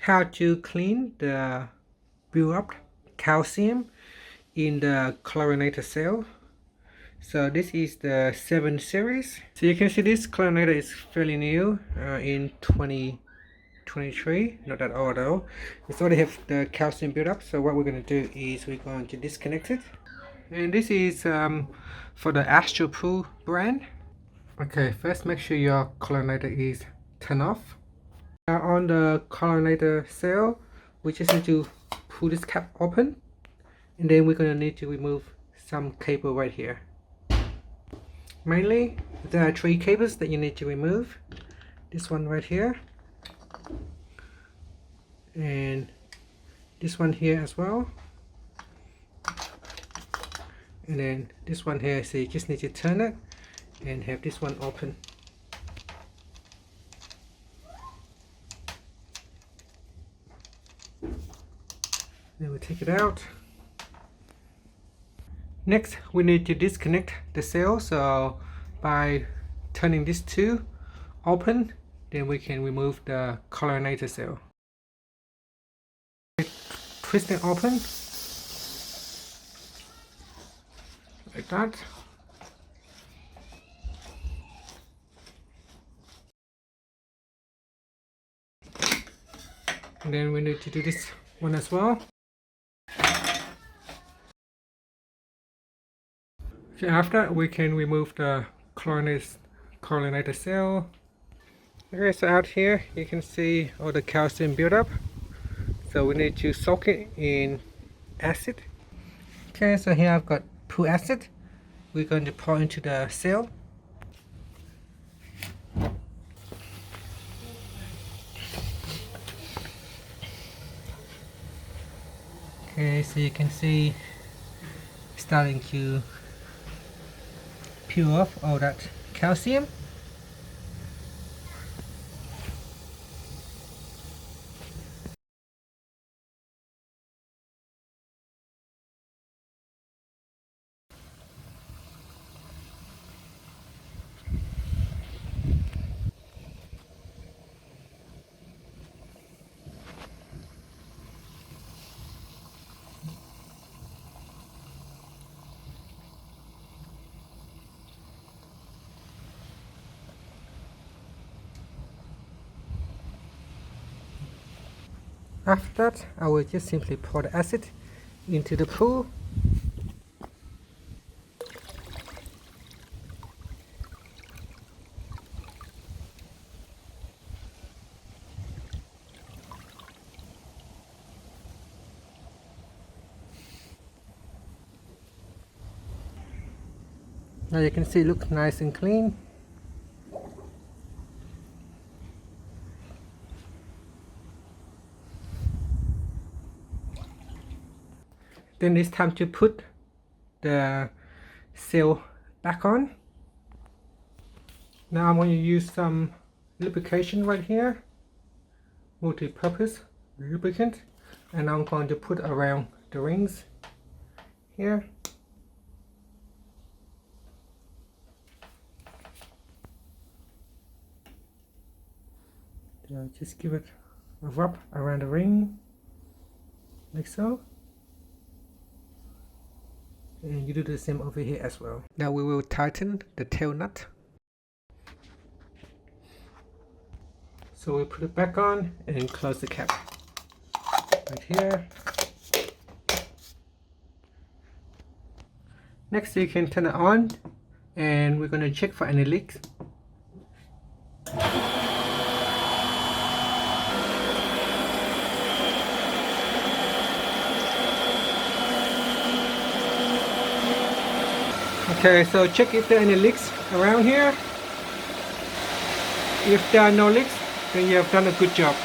how to clean the buildup calcium in the chlorinator cell. So this is the 7 series. So you can see this chlorinator is fairly new, in 2023, not that old though. It's already have the calcium buildup. So what we're going to do is we're going to disconnect it. And this is for the Astralpool brand. Okay, first make sure your chlorinator is turned off. Now on the chlorinator cell, we just need to pull this cap open, and then we're going to need to remove some cable right here. Mainly there are 3 cables that you need to remove. This one right here, and this one here as well, and then this one here. So you just need to turn it and have this one open. Then we take it out. Next, we need to disconnect the cell. So by turning these 2 open, then we can remove the chlorinator cell. Twist it open like that. And then we need to do this one as well. So after, we can remove the chlorinator cell. Okay, so out here you can see all the calcium buildup. So we need to soak it in acid. Okay, so here I've got pool acid. We're going to pour into the cell. Okay, so you can see starting to peel off all that calcium. After that, I will just simply pour the acid into the pool. Now you can see it looks nice and clean. Then it's time to put the cell back on. Now I'm going to use some lubrication right here, multi-purpose lubricant, and I'm going to put around the rings here. So just give it a rub around the ring, like so. And you do the same over here as well. Now we will tighten the tail nut. So we put it back on and close the cap right here. Next, you can turn it on, and we're going to check for any leaks. Okay, so check if there are any leaks around here. If there are no leaks, then you have done a good job.